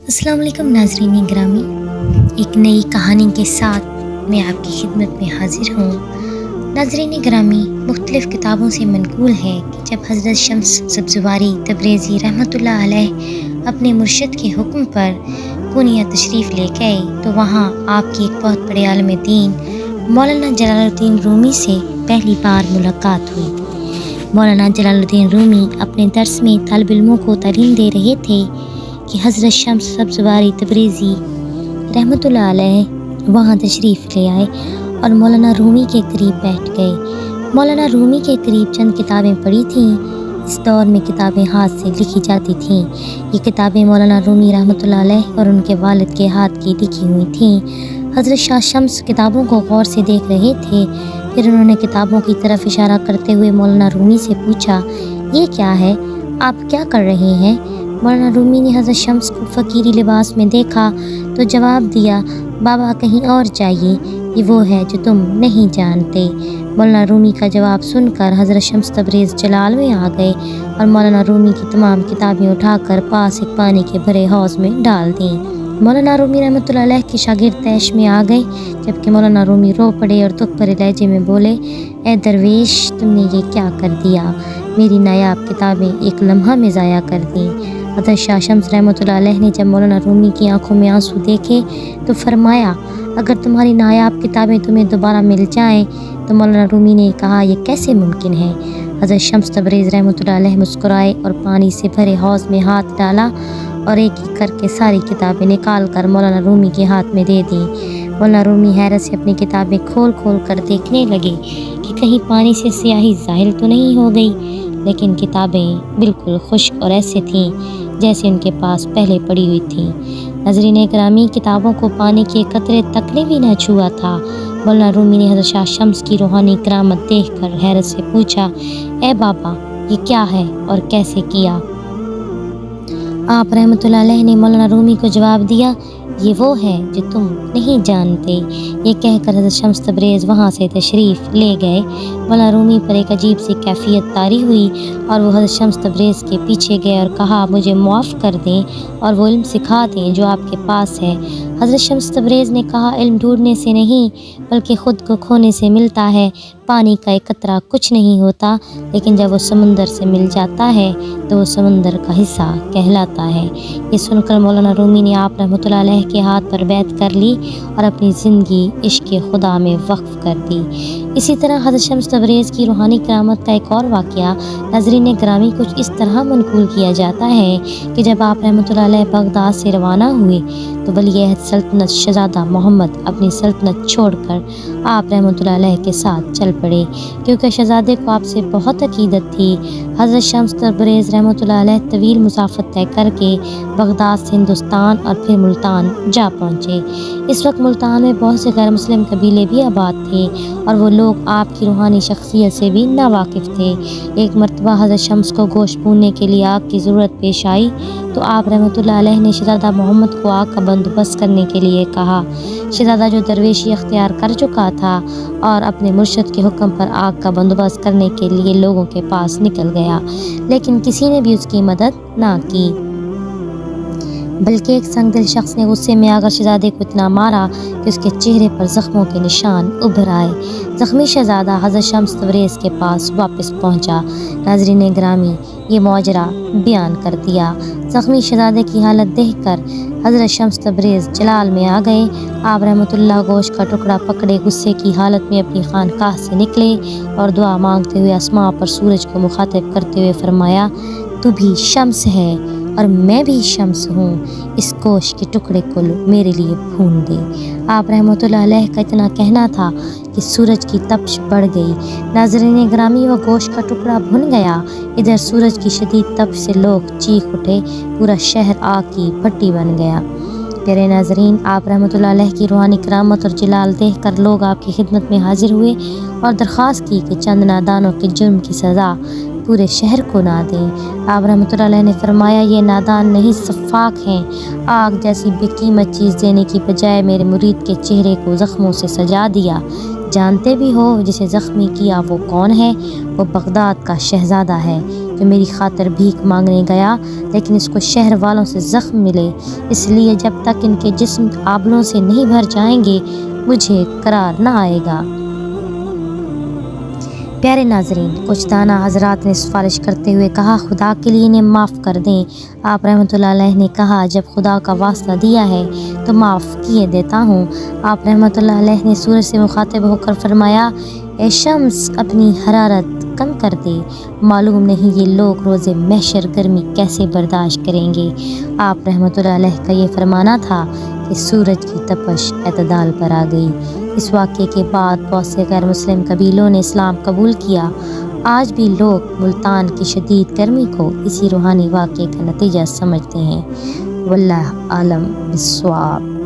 السلام علیکم ناظرین گرامی، ایک نئی کہانی کے ساتھ میں آپ کی خدمت میں حاضر ہوں۔ ناظرین گرامی، مختلف کتابوں سے منقول ہے کہ جب حضرت شمس سبزواری تبریزی رحمۃ اللہ علیہ اپنے مرشد کے حکم پر پونیا تشریف لے گئے تو وہاں آپ کی ایک بہت بڑے عالم دین مولانا جلال الدین رومی سے پہلی بار ملاقات ہوئی۔ مولانا جلال الدین رومی اپنے درس میں طالب علموں کو تعلیم دے رہے تھے کہ حضرت شمس سبزواری تبریزی رحمۃ اللہ علیہ وہاں تشریف لے آئے اور مولانا رومی کے قریب بیٹھ گئے۔ مولانا رومی کے قریب چند کتابیں پڑھی تھیں۔ اس دور میں کتابیں ہاتھ سے لکھی جاتی تھیں۔ یہ کتابیں مولانا رومی رحمۃ اللہ علیہ اور ان کے والد کے ہاتھ کی لکھی ہوئی تھیں۔ حضرت شاہ شمس کتابوں کو غور سے دیکھ رہے تھے، پھر انہوں نے کتابوں کی طرف اشارہ کرتے ہوئے مولانا رومی سے پوچھا، یہ کیا ہے؟ آپ کیا کر رہے ہیں؟ مولانا رومی نے حضرت شمس کو فقیری لباس میں دیکھا تو جواب دیا، بابا کہیں اور جائیے، یہ وہ ہے جو تم نہیں جانتے۔ مولانا رومی کا جواب سن کر حضرت شمس تبریز جلال میں آ گئے اور مولانا رومی کی تمام کتابیں اٹھا کر پاس ایک پانی کے بھرے حوض میں ڈال دیں۔ مولانا رومی رحمۃ اللہ علیہ کے شاگرد طیش میں آ گئے، جبکہ مولانا رومی رو پڑے اور دکھ بھرے لہجے میں بولے، اے درویش، تم نے یہ کیا کر دیا؟ میری نایاب کتابیں ایک لمحہ میں ضائع کر دیں۔ حضرت شاہ شمس رحمۃ اللہ علیہ نے جب مولانا رومی کی آنکھوں میں آنسو دیکھے تو فرمایا، اگر تمہاری نایاب کتابیں تمہیں دوبارہ مل جائیں تو مولانا رومی نے کہا، یہ کیسے ممکن ہے؟ حضرت شمس تبریز رحمۃ اللہ علیہ مسکرائے اور پانی سے بھرے حوض میں ہاتھ ڈالا اور ایک ایک کر کے ساری کتابیں نکال کر مولانا رومی کے ہاتھ میں دے دیں۔ مولانا رومی حیرت سے اپنی کتابیں کھول کھول کر دیکھنے لگے کہ کہیں پانی سے سیاہی ظاہر تو نہیں ہو گئی، لیکن کتابیں بالکل خشک اور ایسے تھیں جیسے ان کے پاس پہلے پڑی ہوئی تھیں۔ ناظرین گرامی، کتابوں کو پانی کے قطرے تک نے بھی نہ چھوا تھا۔ مولانا رومی نے حضرت شاہ شمس کی روحانی کرامت دیکھ کر حیرت سے پوچھا، اے بابا، یہ کیا ہے اور کیسے کیا؟ آپ رحمۃ اللہ علیہ نے مولانا رومی کو جواب دیا، یہ وہ ہے جو تم نہیں جانتے۔ یہ کہہ کر حضرت شمس تبریز وہاں سے تشریف لے گئے۔ مولانا رومی پر ایک عجیب سی کیفیت طاری ہوئی اور وہ حضرت شمس تبریز کے پیچھے گئے اور کہا، مجھے معاف کر دیں اور وہ علم سکھا دیں جو آپ کے پاس ہے۔ حضرت شمس تبریز نے کہا، علم ڈھونڈنے سے نہیں بلکہ خود کو کھونے سے ملتا ہے۔ پانی کا ایک قطرہ کچھ نہیں ہوتا، لیکن جب وہ سمندر سے مل جاتا ہے تو وہ سمندر کا حصہ کہلاتا ہے۔ یہ سن کر مولانا رومی نے آپ رحمۃ اللہ علیہ کے ہاتھ پر بیعت کر لی اور اپنی زندگی عشق خدا میں وقف کر دی۔ اسی طرح حضرت شمس تبریز کی روحانی کرامت کا ایک اور واقعہ ناظرین گرامی کچھ اس طرح منقول کیا جاتا ہے کہ جب آپ رحمۃ اللہ علیہ بغداد سے روانہ ہوئے تو ولی عہد سلطنت شہزادہ محمد اپنی سلطنت چھوڑ کر آپ رحمۃ اللہ علیہ کے ساتھ چل پڑے، کیونکہ شہزادے کو آپ سے بہت عقیدت تھی۔ حضرت شمس تبریز رحمۃ اللہ علیہ طویل مسافت طے کر کے بغداد سے ہندوستان اور پھر ملتان جا پہنچے۔ اس وقت ملتان میں بہت سے غیر مسلم قبیلے بھی آباد تھے اور وہ لوگ آپ کی روحانی شخصیت سے بھی ناواقف تھے۔ ایک مرتبہ حضرت شمس کو گوشت بھوننے کے لیے آگ کی ضرورت پیش آئی تو آپ رحمۃ اللہ علیہ نے شہزادہ محمد کو آگ کا بندوبست کرنے کے لیے کہا۔ شہزادہ جو درویشی اختیار کر چکا تھا اور اپنے مرشد کے حکم پر آگ کا بندوبست کرنے کے لیے لوگوں کے پاس نکل گیا، لیکن کسی نے بھی اس کی مدد نہ کی، بلکہ ایک سنگ دل شخص نے غصے میں آ کر شہزادے کو اتنا مارا کہ اس کے چہرے پر زخموں کے نشان ابھر آئے۔ زخمی شہزادہ حضرت شمس تبریز کے پاس واپس پہنچا۔ ناظرین گرامی، یہ ماجرا بیان کر دیا۔ زخمی شہزادے کی حالت دیکھ کر حضرت شمس تبریز جلال میں آ گئے۔ آپ رحمۃ اللہ گوشت کا ٹکڑا پکڑے غصے کی حالت میں اپنی خانقاہ سے نکلے اور دعا مانگتے ہوئے آسماں پر سورج کو مخاطب کرتے ہوئے فرمایا، تو بھی شمس ہے اور میں بھی شمس ہوں، اس گوشت کے ٹکڑے کو میرے لیے بھون دے۔ آپ رحمۃ اللہ علیہ کا اتنا کہنا تھا کہ سورج کی تپش بڑھ گئی۔ ناظرین گرامی، وہ گوشت کا ٹکڑا بھن گیا۔ ادھر سورج کی شدید تپش سے لوگ چیخ اٹھے، پورا شہر آگ کی بھٹی بن گیا۔ پیارے ناظرین، آپ رحمۃ اللہ علیہ کی روحانی کرامت اور جلال دیکھ کر لوگ آپ کی خدمت میں حاضر ہوئے اور درخواست کی کہ چند نادانوں کے جرم کی سزا پورے شہر کو نہ دیں۔ آپ رحمۃ اللہ علیہ نے فرمایا، یہ نادان نہیں سفاک ہیں۔ آگ جیسی بے قیمت چیز دینے کی بجائے میرے مرید کے چہرے کو زخموں سے سجا دیا۔ جانتے بھی ہو جسے زخمی کیا وہ کون ہے؟ وہ بغداد کا شہزادہ ہے جو میری خاطر بھیک مانگنے گیا لیکن اس کو شہر والوں سے زخم ملے، اس لیے جب تک ان کے جسم آبلوں سے نہیں بھر جائیں گے مجھے قرار نہ آئے گا۔ پیارے ناظرین، کچھ دانا حضرات نے سفارش کرتے ہوئے کہا خدا کے لیے انہیں معاف کر دیں۔ آپ رحمۃ اللہ علیہ نے کہا جب خدا کا واسطہ دیا ہے تو معاف کیے دیتا ہوں۔ آپ رحمۃ اللہ علیہ نے سورج سے مخاطب ہو کر فرمایا اے شمس اپنی حرارت کم کر دے، معلوم نہیں یہ لوگ روز محشر گرمی کیسے برداشت کریں گے۔ آپ رحمۃ اللہ علیہ کا یہ فرمانا تھا کہ سورج کی تپش اعتدال پر آ گئی۔ اس واقعے کے بعد بہت سے غیر مسلم قبیلوں نے اسلام قبول کیا۔ آج بھی لوگ ملتان کی شدید گرمی کو اسی روحانی واقعے کا نتیجہ سمجھتے ہیں۔ واللہ عالم بالصواب۔